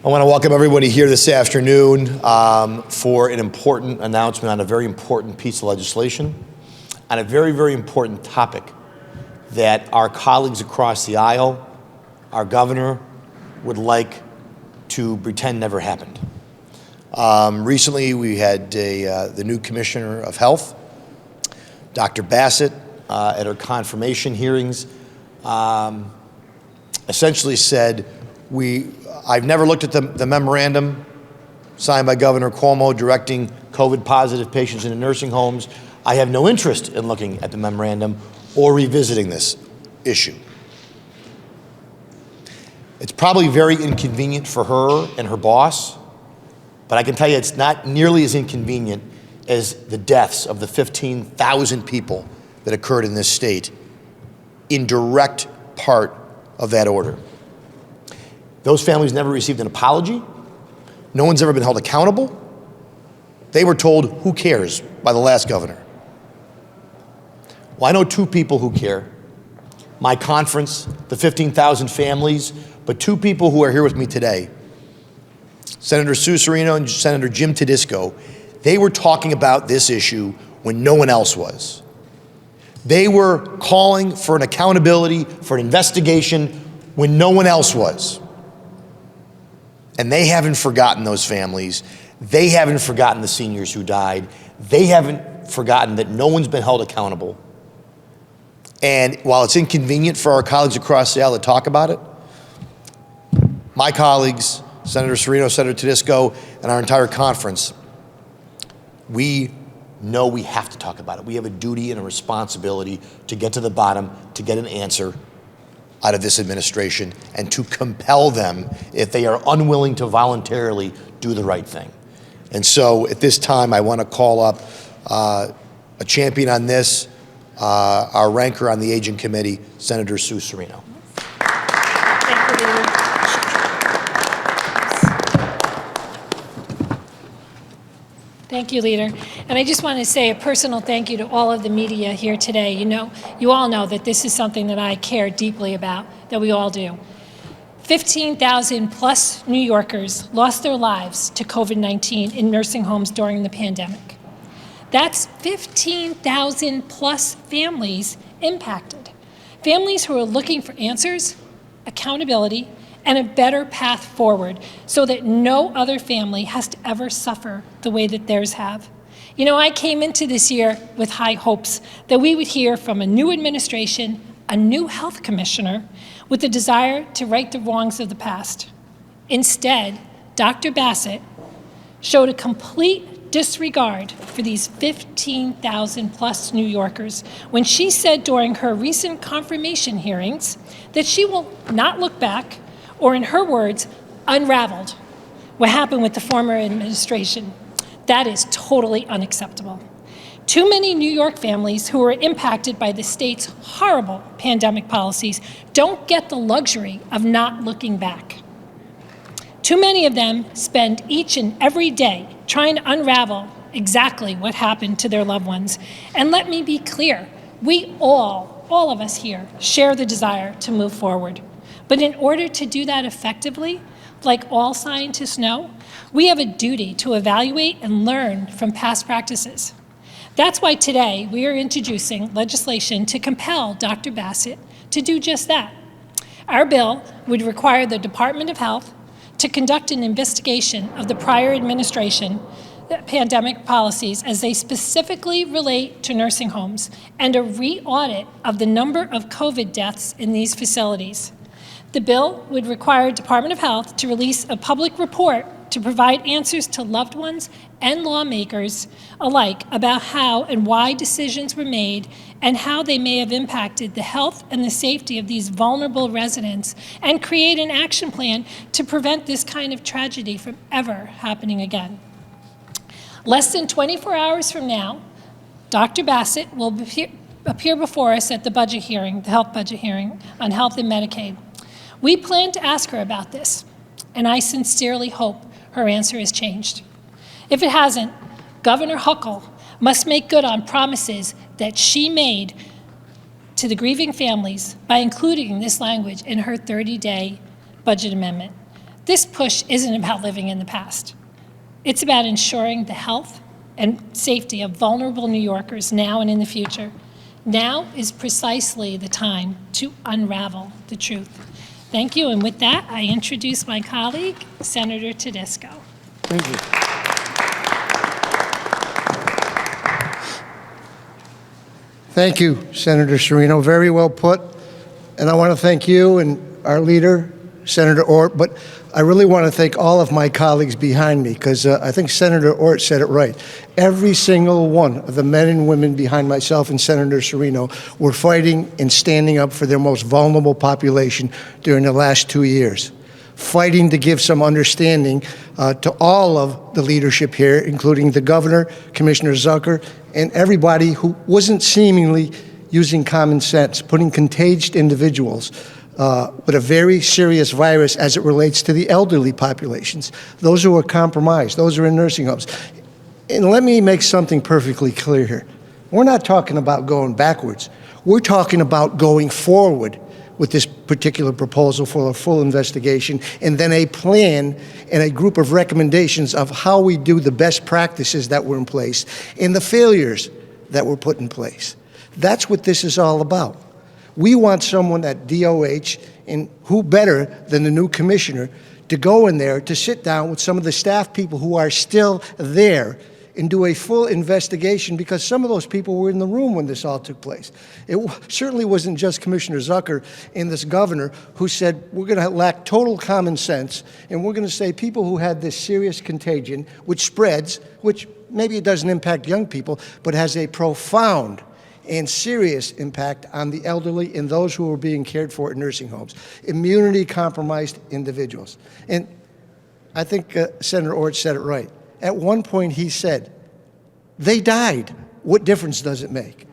I want to welcome everybody here this afternoon for an important announcement on a very important piece of legislation, on a very, very important topic that our colleagues across the aisle, our governor, would like to pretend never happened. Recently, we had the new Commissioner of Health, Dr. Bassett, at her confirmation hearings, essentially said, I've never looked at the memorandum signed by Governor Cuomo directing COVID-positive patients into nursing homes. I have no interest in looking at the memorandum or revisiting this issue. It's probably very inconvenient for her and her boss, but I can tell you it's not nearly as inconvenient as the deaths of the 15,000 people that occurred in this state in direct part of that order. Those families never received an apology. No one's ever been held accountable. They were told, who cares, by the last governor. Well, I know two people who care. My conference, the 15,000 families, but two people who are here with me today. Senator Serino and Senator Jim Tedisco. They were talking about this issue when no one else was. They were calling for an accountability, for an investigation when no one else was. And they haven't forgotten those families. They haven't forgotten the seniors who died. They haven't forgotten that no one's been held accountable. And while it's inconvenient for our colleagues across the aisle to talk about it, my colleagues, Senator Serino, Senator Tedisco, and our entire conference, we know we have to talk about it. We have a duty and a responsibility to get to the bottom, to get an answer out of this administration, and to compel them, if they are unwilling to voluntarily do the right thing. And so at this time, I want to call up a champion on this, our ranker on the Aging Committee, Senator Sue Serino. Thank you, Leader. Thank you, Leader. And I just want to say a personal thank you to all of the media here today. You all know that this is something that I care deeply about, that we all do. 15,000 plus New Yorkers lost their lives to COVID-19 in nursing homes during the pandemic. That's 15,000 plus families impacted. Families who are looking for answers, accountability, and a better path forward so that no other family has to ever suffer the way that theirs have. I came into this year with high hopes that we would hear from a new administration, a new health commissioner, with the desire to right the wrongs of the past. Instead, Dr. Bassett showed a complete disregard for these 15,000 plus New Yorkers when she said during her recent confirmation hearings that she will not look back, or in her words, unraveled what happened with the former administration. That is totally unacceptable. Too many New York families who were impacted by the state's horrible pandemic policies don't get the luxury of not looking back. Too many of them spend each and every day trying to unravel exactly what happened to their loved ones. And let me be clear, we all of us here share the desire to move forward. But in order to do that effectively, like all scientists know, we have a duty to evaluate and learn from past practices. That's why today we are introducing legislation to compel Dr. Bassett to do just that. Our bill would require the Department of Health to conduct an investigation of the prior administration pandemic policies as they specifically relate to nursing homes, and a re-audit of the number of COVID deaths in these facilities. The bill would require Department of Health to release a public report to provide answers to loved ones and lawmakers alike about how and why decisions were made and how they may have impacted the health and the safety of these vulnerable residents, and create an action plan to prevent this kind of tragedy from ever happening again. Less than 24 hours from now, Dr. Bassett will appear before us at the budget hearing, the health budget hearing on health and Medicaid. We plan to ask her about this, and I sincerely hope her answer has changed. If it hasn't, Governor Hochul must make good on promises that she made to the grieving families by including this language in her 30-day budget amendment. This push isn't about living in the past. It's about ensuring the health and safety of vulnerable New Yorkers now and in the future. Now is precisely the time to unravel the truth. Thank you, and with that, I introduce my colleague, Senator Tedisco. Thank you. Thank you, Senator Serino. Very well put. And I want to thank you and our leader, Senator Ort, but I really want to thank all of my colleagues behind me, because I think Senator Ort said it right. Every single one of the men and women behind myself and Senator Serino were fighting and standing up for their most vulnerable population during the last 2 years, fighting to give some understanding to all of the leadership here, including the governor, Commissioner Zucker, and everybody who wasn't seemingly using common sense, putting contagious individuals with a very serious virus as it relates to the elderly populations, those who are compromised, those who are in nursing homes. And let me make something perfectly clear here. We're not talking about going backwards. We're talking about going forward with this particular proposal for a full investigation, and then a plan and a group of recommendations of how we do the best practices that were in place and the failures that were put in place. That's what this is all about. We want someone at DOH, and who better than the new commissioner, to go in there, to sit down with some of the staff people who are still there and do a full investigation, because some of those people were in the room when this all took place. It certainly wasn't just Commissioner Zucker and this governor who said, we're going to lack total common sense, and we're going to say people who had this serious contagion, which spreads, which maybe it doesn't impact young people, but has a profound and serious impact on the elderly and those who are being cared for in nursing homes, immunity-compromised individuals. And I think Senator Ort said it right. At one point he said, they died. What difference does it make?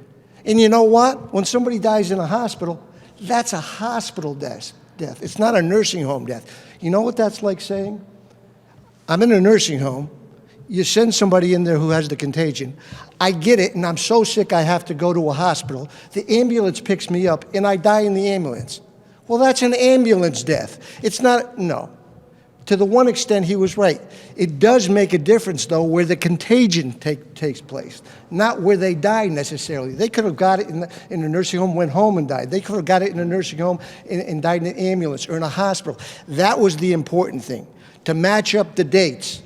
And you know what? When somebody dies in a hospital, that's a hospital death. It's not a nursing home death. You know what that's like saying? I'm in a nursing home. You send somebody in there who has the contagion. I get it, and I'm so sick I have to go to a hospital. The ambulance picks me up, and I die in the ambulance. Well, that's an ambulance death. It's not, no. To the one extent, he was right. It does make a difference, though, where the contagion takes place, not where they die necessarily. They could have got it in a nursing home, went home and died. They could have got it in a nursing home and died in an ambulance or in a hospital. That was the important thing, to match up the dates.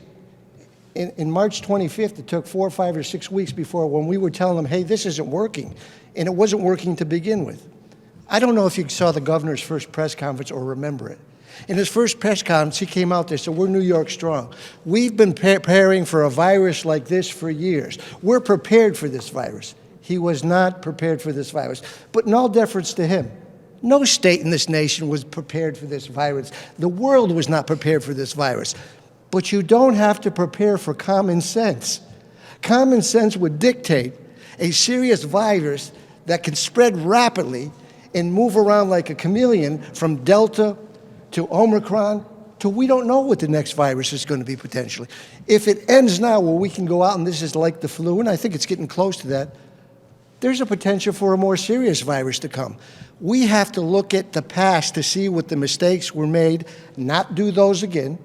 In March 25th, it took 4 or 5 or 6 weeks before when we were telling them, hey, this isn't working. And it wasn't working to begin with. I don't know if you saw the governor's first press conference or remember it. In his first press conference, he came out there and said, we're New York strong. We've been preparing for a virus like this for years. We're prepared for this virus. He was not prepared for this virus. But in all deference to him, no state in this nation was prepared for this virus. The world was not prepared for this virus. But you don't have to prepare for common sense. Common sense would dictate a serious virus that can spread rapidly and move around like a chameleon from Delta to Omicron to we don't know what the next virus is going to be potentially. If it ends now where we can go out and this is like the flu, and I think it's getting close to that, there's a potential for a more serious virus to come. We have to look at the past to see what the mistakes were made, not do those again,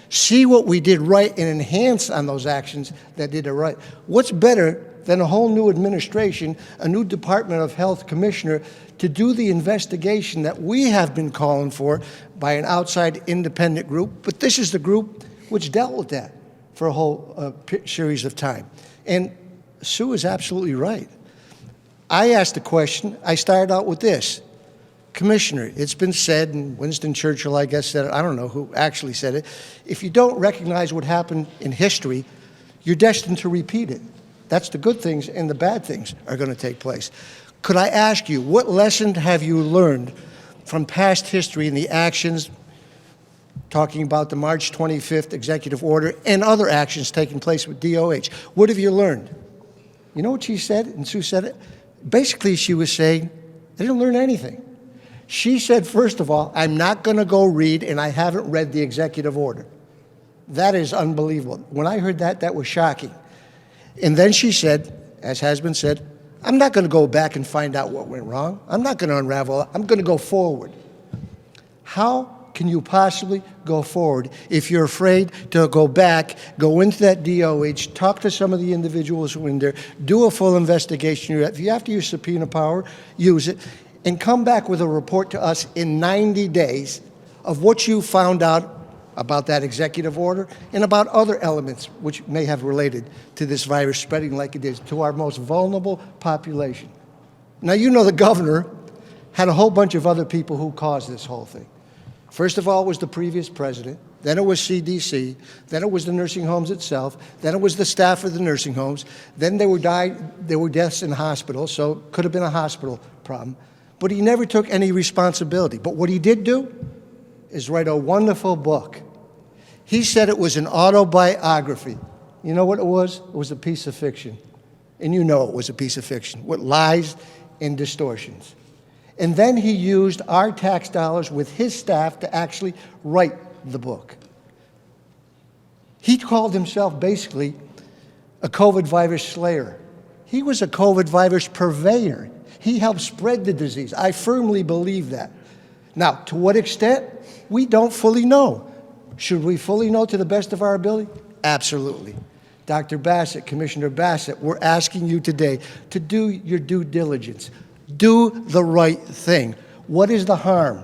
see what we did right and enhance on those actions that did it right. What's better than a whole new administration, a new Department of Health commissioner to do the investigation that we have been calling for by an outside independent group, but this is the group which dealt with that for a whole series of time. And Sue is absolutely right. I asked the question, I started out with this. Commissioner, it's been said, and Winston Churchill, I guess, said it, I don't know who actually said it, if you don't recognize what happened in history, you're destined to repeat it. That's the good things, and the bad things are going to take place. Could I ask you, what lesson have you learned from past history and the actions, talking about the March 25th executive order and other actions taking place with DOH? What have you learned? You know what she said, and Sue said it? Basically, she was saying, they didn't learn anything. She said, first of all, I'm not going to go read, and I haven't read the executive order. That is unbelievable. When I heard that, that was shocking. And then she said, as has been said, I'm not going to go back and find out what went wrong. I'm not going to unravel it. I'm going to go forward. How can you possibly go forward if you're afraid to go back, go into that DOH, talk to some of the individuals who are in there, do a full investigation? If you have to use subpoena power, use it, and come back with a report to us in 90 days of what you found out about that executive order and about other elements which may have related to this virus spreading like it is to our most vulnerable population. Now, you know the governor had a whole bunch of other people who caused this whole thing. First of all was the previous president, then it was CDC, then it was the nursing homes itself, then it was the staff of the nursing homes, then there were deaths in hospitals, so it could have been a hospital problem. But he never took any responsibility. But what he did do is write a wonderful book. He said it was an autobiography. You know what it was? It was a piece of fiction. And you know it was a piece of fiction, with lies and distortions. And then he used our tax dollars with his staff to actually write the book. He called himself basically a COVID virus slayer. He was a COVID virus purveyor. He helped spread the disease. I firmly believe that. Now, to what extent? We don't fully know. Should we fully know to the best of our ability? Absolutely. Dr. Bassett, Commissioner Bassett, we're asking you today to do your due diligence. Do the right thing. What is the harm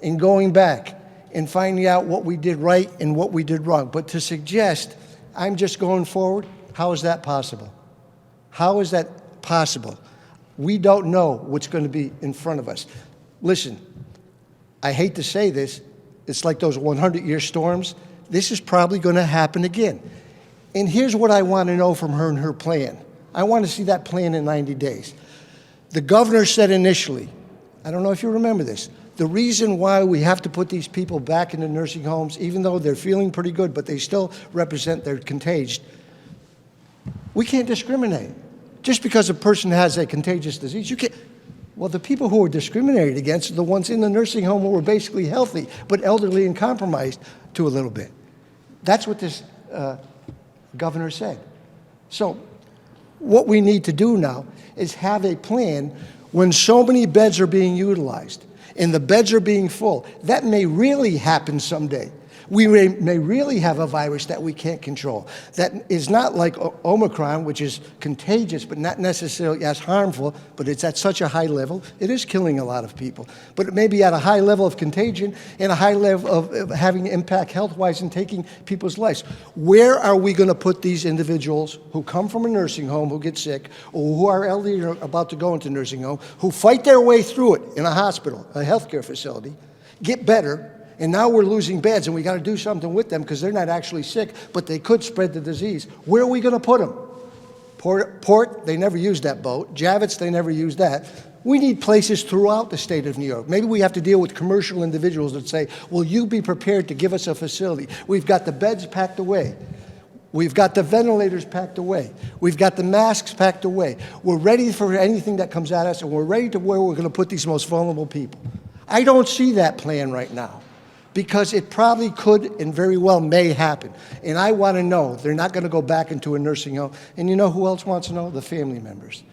in going back and finding out what we did right and what we did wrong? But to suggest I'm just going forward, how is that possible? How is that possible? We don't know what's going to be in front of us. Listen, I hate to say this, it's like those 100-year storms. This is probably going to happen again. And here's what I want to know from her and her plan. I want to see that plan in 90 days. The governor said initially, I don't know if you remember this, the reason why we have to put these people back in the nursing homes, even though they're feeling pretty good, but they still represent they're contagious, we can't discriminate. Just because a person has a contagious disease, you can't. Well, the people who were discriminated against are the ones in the nursing home who were basically healthy, but elderly and compromised to a little bit. That's what this governor said. So what we need to do now is have a plan when so many beds are being utilized and the beds are being full. That may really happen someday. We may really have a virus that we can't control. That is not like Omicron, which is contagious, but not necessarily as harmful, but it's at such a high level. It is killing a lot of people. But it may be at a high level of contagion and a high level of having impact health-wise and taking people's lives. Where are we going to put these individuals who come from a nursing home, who get sick, or who are elderly or about to go into nursing home, who fight their way through it in a hospital, a healthcare facility, get better, and now we're losing beds, and we got to do something with them because they're not actually sick, but they could spread the disease. Where are we going to put them? Port, they never used that boat. Javits, they never used that. We need places throughout the state of New York. Maybe we have to deal with commercial individuals that say, will you be prepared to give us a facility? We've got the beds packed away. We've got the ventilators packed away. We've got the masks packed away. We're ready for anything that comes at us, and we're ready to where we're going to put these most vulnerable people. I don't see that plan right now, because it probably could and very well may happen. And I want to know they're not going to go back into a nursing home. And you know who else wants to know? The family members.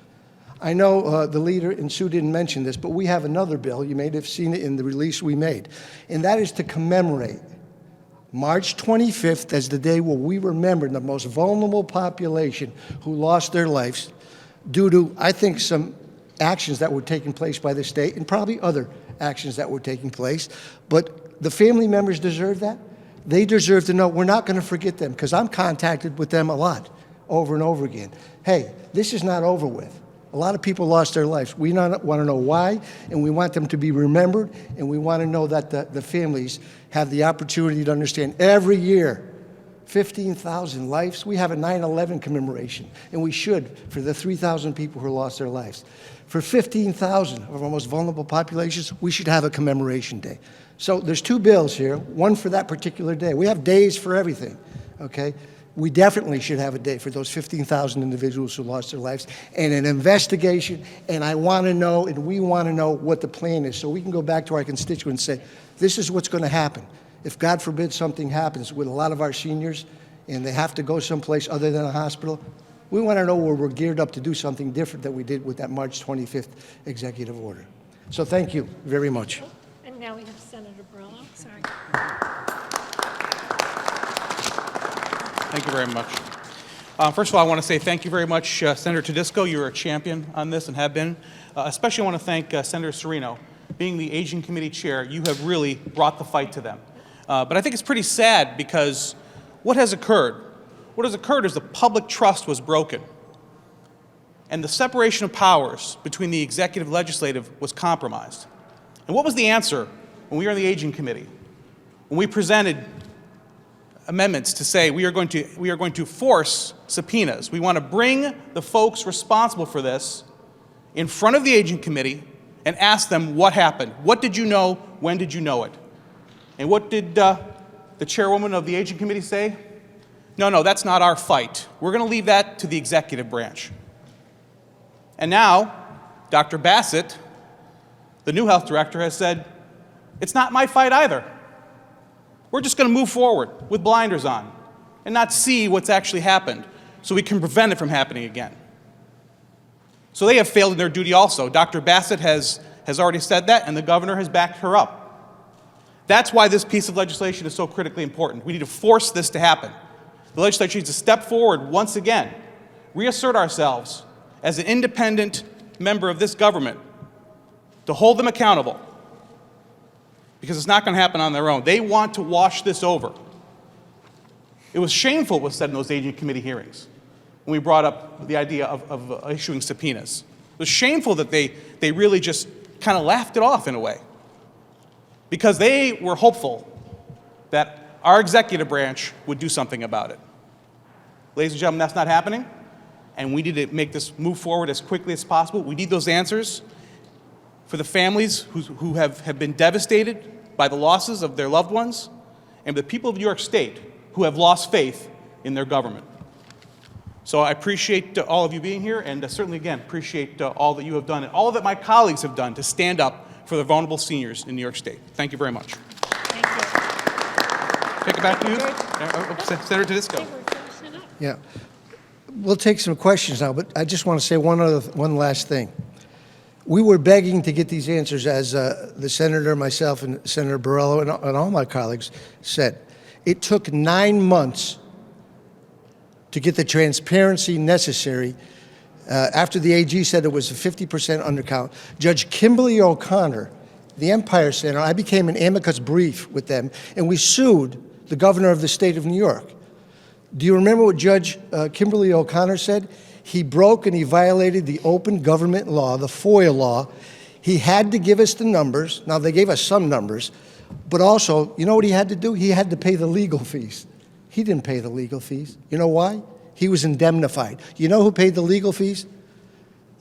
I know the leader, and Sue didn't mention this, but we have another bill. You may have seen it in the release we made. And that is to commemorate March 25th as the day where we remember the most vulnerable population who lost their lives due to, I think, some actions that were taking place by the state and probably other actions that were taking place. But the family members deserve that. They deserve to know we're not going to forget them, because I'm contacted with them a lot, over and over again. Hey, this is not over with. A lot of people lost their lives. We want to know why, and we want them to be remembered, and we want to know that the families have the opportunity to understand every year, 15,000 lives. We have a 9/11 commemoration, and we should, for the 3,000 people who lost their lives. For 15,000 of our most vulnerable populations, we should have a commemoration day. So there's two bills here, one for that particular day. We have days for everything, okay? We definitely should have a day for those 15,000 individuals who lost their lives, and an investigation, and I want to know, and we want to know what the plan is, so we can go back to our constituents and say, this is what's going to happen. If, God forbid, something happens with a lot of our seniors, and they have to go someplace other than a hospital, we want to know where we're geared up to do something different than we did with that March 25th executive order. So thank you very much. And now we have Senator Brillo. Sorry. Thank you very much. First of all, I want to say thank you very much, Senator Tedisco. You're a champion on this and have been. Especially I want to thank Senator Serino. Being the Aging Committee Chair, you have really brought the fight to them. But I think it's pretty sad because what has occurred? What has occurred is the public trust was broken. And the separation of powers between the executive and legislative was compromised. And what was the answer when we were in the Aging Committee? When we presented amendments to say we are going to force subpoenas. We want to bring the folks responsible for this in front of the Aging Committee and ask them what happened. What did you know? When did you know it? And what did the chairwoman of the Aging Committee say? No, that's not our fight. We're going to leave that to the executive branch. And now, Dr. Bassett, the new health director, has said, it's not my fight either. We're just going to move forward with blinders on and not see what's actually happened so we can prevent it from happening again. So they have failed in their duty also. Dr. Bassett has already said that, and the governor has backed her up. That's why this piece of legislation is so critically important. We need to force this to happen. The legislature needs to step forward once again, reassert ourselves as an independent member of this government to hold them accountable, because it's not going to happen on their own. They want to wash this over. It was shameful what was said in those Aging Committee hearings when we brought up the idea of issuing subpoenas. It was shameful that they really just kind of laughed it off in a way, because they were hopeful that our executive branch would do something about it. Ladies and gentlemen, that's not happening, and we need to make this move forward as quickly as possible. We need those answers for the families who have been devastated by the losses of their loved ones, and the people of New York State who have lost faith in their government. So I appreciate all of you being here, and certainly, again, appreciate all that you have done and all that my colleagues have done to stand up for the vulnerable seniors in New York State. Thank you very much. Thank you. Take it back to you, Senator Tedisco. Okay, we're finishing up. Yeah. We'll take some questions now, but I just want to say one last thing. We were begging to get these answers, as the senator, myself, and Senator Borrello, and all my colleagues said. It took 9 months to get the transparency necessary. After the AG said it was a 50% undercount, Judge Kimberly O'Connor, the Empire Center, I became an amicus brief with them, and we sued the governor of the state of New York. Do you remember what Judge Kimberly O'Connor said? He broke and he violated the open government law, the FOIA law. He had to give us the numbers. Now, they gave us some numbers, but also, you know what he had to do? He had to pay the legal fees. He didn't pay the legal fees. You know why? He was indemnified. You know who paid the legal fees?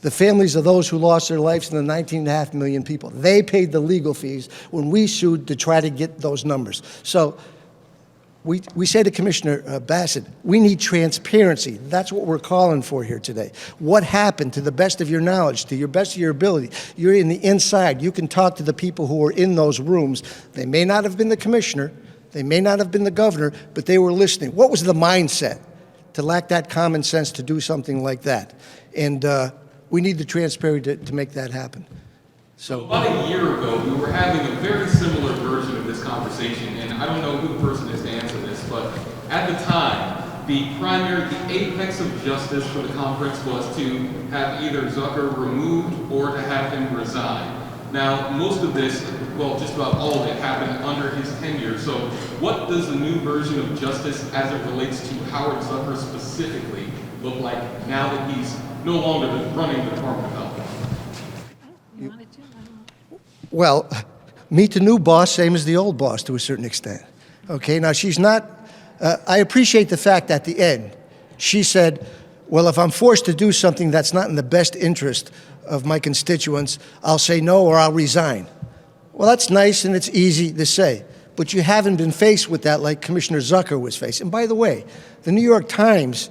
The families of those who lost their lives, in the 19.5 million people. They paid the legal fees when we sued to try to get those numbers. So we say to Commissioner Bassett, we need transparency. That's what we're calling for here today. What happened, to the best of your knowledge, to your best of your ability? You're in the inside. You can talk to the people who were in those rooms. They may not have been the commissioner. They may not have been the governor, but they were listening. What was the mindset to lack that common sense to do something like that? And we need the transparency to make that happen. So about a year ago, we were having a very similar version of this conversation, and I don't know who the person is to answer this, but at the time, the apex of justice for the conference was to have either Zucker removed or to have him resign. Now, most of this, well, just about all of it happened under his tenure. So what does the new version of justice as it relates to Howard Zucker specifically look like now that he's no longer running the Department of Health? You want to do it? Well, meet the new boss, same as the old boss to a certain extent. Okay, now she's not, I appreciate the fact at the end, she said, well, if I'm forced to do something that's not in the best interest of my constituents, I'll say no or I'll resign. Well, that's nice and it's easy to say, but you haven't been faced with that like Commissioner Zucker was faced. And by the way, the New York Times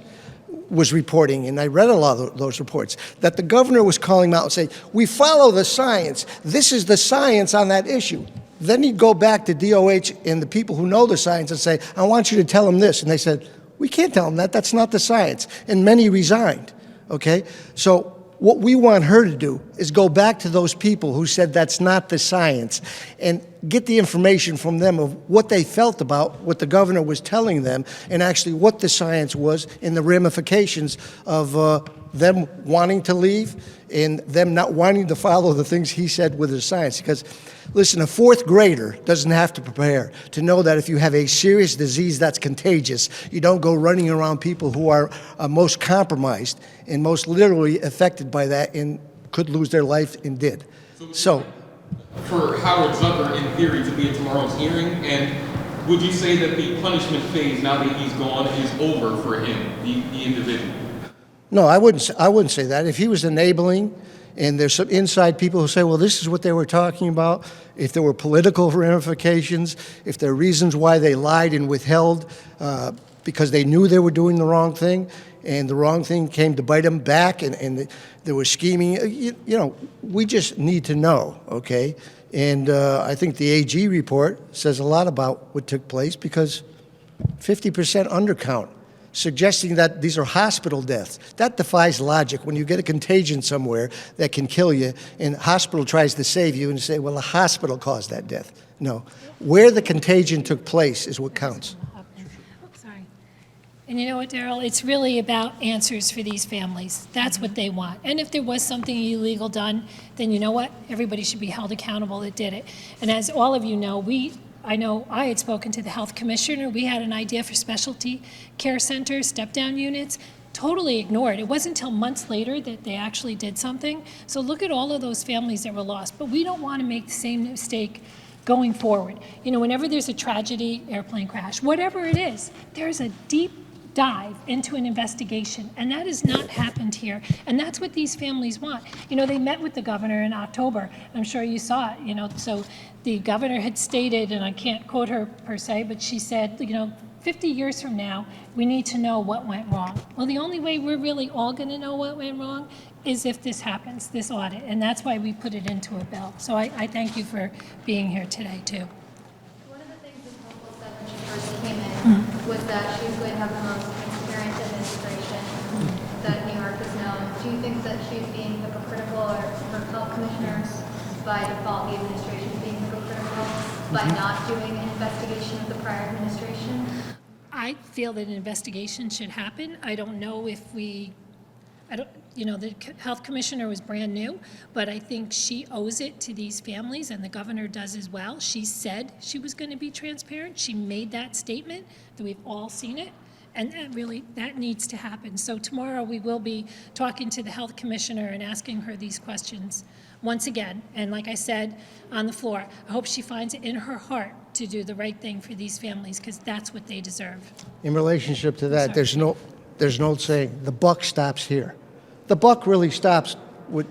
was reporting, and I read a lot of those reports, that the governor was calling him out and saying, we follow the science. This is the science on that issue. Then he'd go back to DOH and the people who know the science and say, I want you to tell them this. And they said, we can't tell them that. That's not the science. And many resigned, okay? So what we want her to do is go back to those people who said that's not the science and get the information from them of what they felt about what the governor was telling them and actually what the science was and the ramifications of them wanting to leave and them not wanting to follow the things he said with the science. Because, listen, a fourth grader doesn't have to prepare to know that if you have a serious disease that's contagious, you don't go running around people who are most compromised and most literally affected by that and could lose their life and did. So, for Howard Zucker, in theory, to be at tomorrow's hearing, and would you say that the punishment phase, now that he's gone, is over for him, the individual? no, I wouldn't say that. If he was enabling, and there's some inside people who say, well, this is what they were talking about, if there were political ramifications, if there are reasons why they lied and withheld because they knew they were doing the wrong thing, and the wrong thing came to bite them back, and there was scheming, you know, we just need to know, okay? And I think the AG report says a lot about what took place, because 50% undercount, suggesting that these are hospital deaths. That defies logic. When you get a contagion somewhere that can kill you, and the hospital tries to save you, and you say, well, the hospital caused that death. No. Where the contagion took place is what counts. Sorry. And you know what, Daryl? It's really about answers for these families. That's what they want. And if there was something illegal done, then you know what? Everybody should be held accountable that did it. And as all of you know, I know I had spoken to the health commissioner. We had an idea for specialty care centers, step-down units, totally ignored. It wasn't until months later that they actually did something. So look at all of those families that were lost. But we don't want to make the same mistake going forward. You know, whenever there's a tragedy, airplane crash, whatever it is, there's a deep dive into an investigation, and that has not happened here, and that's what these families want. You know, they met with the governor in October. I'm sure you saw it, you know, so the governor had stated, and I can't quote her per se, but she said, you know, 50 years from now, we need to know what went wrong. Well, the only way we're really all going to know what went wrong is if this happens, this audit, and that's why we put it into a bill. So I thank you for being here today, too. One of the things that Hochul said when she first came in was that she's going to have the most transparent administration that New York has known. Do you think that she's being hypocritical, or her health commissioners, by default, the administration is being hypocritical by not doing an investigation of the prior administration? I feel that an investigation should happen. I don't know if you know, the health commissioner was brand new, but I think she owes it to these families, and the governor does as well. She said she was going to be transparent. She made that statement, that we've all seen it, and that needs to happen. So tomorrow we will be talking to the health commissioner and asking her these questions once again. And like I said on the floor, I hope she finds it in her heart to do the right thing for these families, because that's what they deserve. In relationship to that, there's no saying, the buck stops here. The buck really stops with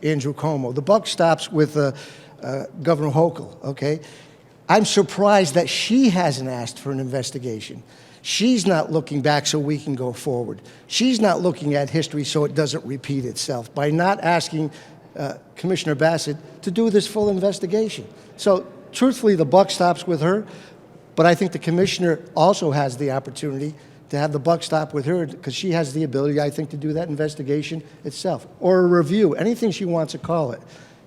Andrew Cuomo. The buck stops with Governor Hochul, okay? I'm surprised that she hasn't asked for an investigation. She's not looking back so we can go forward. She's not looking at history so it doesn't repeat itself by not asking Commissioner Bassett to do this full investigation. So truthfully, the buck stops with her, but I think the commissioner also has the opportunity to have the buck stop with her, because she has the ability, I think, to do that investigation itself, or a review, anything she wants to call it.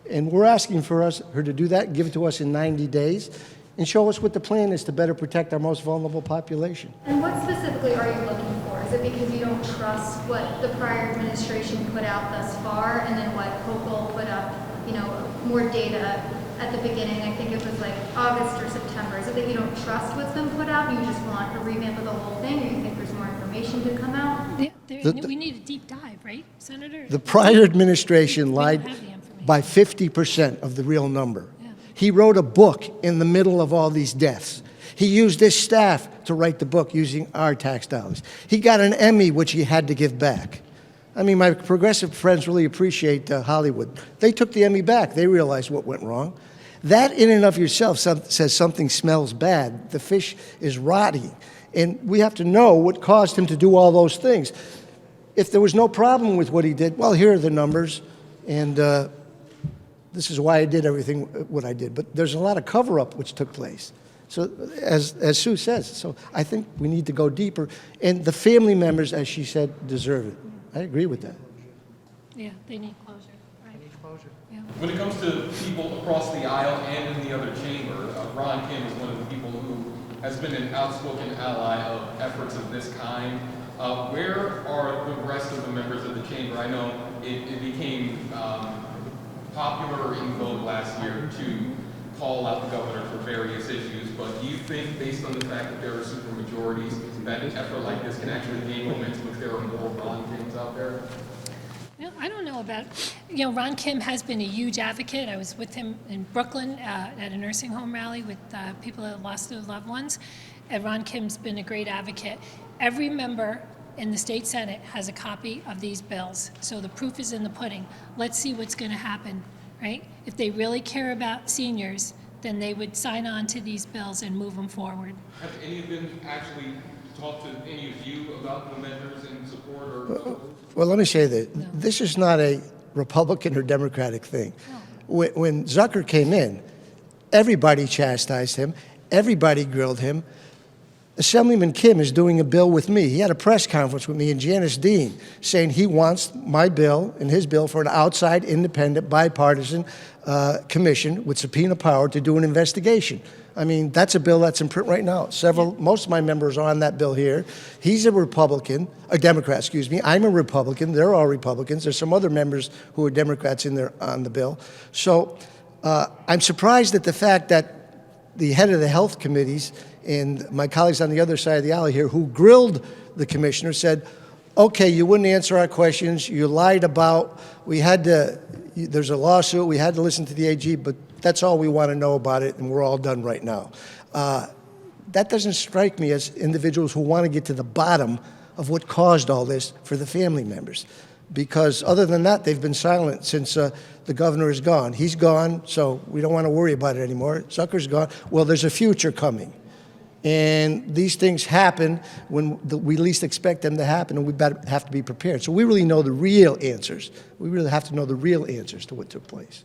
And we're asking for her to do that, give it to us in 90 days, and show us what the plan is to better protect our most vulnerable population. And what specifically are you looking for? Is it because you don't trust what the prior administration put out thus far, and then what Hochul put up, you know, more data at the beginning? I think it was like August or September. Is it that you don't trust what's been put out, you just want a revamp of the whole thing, or you think there's more information to come out? We need a deep dive, right, Senator? The prior administration lied have the information. by 50% of the real number. He wrote a book in the middle of all these deaths. He used his staff to write the book using our tax dollars. He got an Emmy, which he had to give back. I mean, my progressive friends really appreciate Hollywood. They took the Emmy back. They realized what went wrong. That in and of yourself says something smells bad. The fish is rotting. And we have to know what caused him to do all those things. If there was no problem with what he did, well, here are the numbers, and this is why I did everything what I did. But there's a lot of cover-up which took place. So as Sue says, so I think we need to go deeper. And the family members, as she said, deserve it. I agree with that. Yeah, they need closure. Right. Yeah. When it comes to people across the aisle and in the other chamber, Ron Kim is one of the people who has been an outspoken ally of efforts of this kind. Where are the rest of the members of the chamber? I know it became popular in vogue last year to call out the governor for various issues, but do you think, based on the fact that there are supermajorities, that an effort like this can actually gain momentum if there are more Ron Kims out there? No, I don't know about, Ron Kim has been a huge advocate. I was with him in Brooklyn at a nursing home rally with people that lost their loved ones, and Ron Kim's been a great advocate. Every member in the state Senate has a copy of these bills, so the proof is in the pudding. Let's see what's going to happen, right? If they really care about seniors, then they would sign on to these bills and move them forward. Have any of them actually talked to any of you about the measures in support or? Well, let me say that this is not a Republican or Democratic thing. When Zucker came in, everybody chastised him, everybody grilled him. Assemblyman Kim is doing a bill with me. He had a press conference with me and Janice Dean saying he wants my bill and his bill for an outside, independent, bipartisan commission with subpoena power to do an investigation. I mean, that's a bill that's in print right now. Most of my members are on that bill here. He's a Republican, a Democrat, excuse me. I'm a Republican. They're all Republicans. There's some other members who are Democrats in there on the bill. So I'm surprised at the fact that the head of the health committees and my colleagues on the other side of the aisle here who grilled the commissioner said, okay, you wouldn't answer our questions, you lied about, there's a lawsuit, we had to listen to the AG, but that's all we want to know about it, and we're all done right now. That doesn't strike me as individuals who want to get to the bottom of what caused all this for the family members. Because other than that, they've been silent since the governor is gone. He's gone, so we don't want to worry about it anymore. Zucker's gone. Well, there's a future coming. And these things happen when we least expect them to happen, and we have to be prepared. So we really know the real answers. We really have to know the real answers to what took place.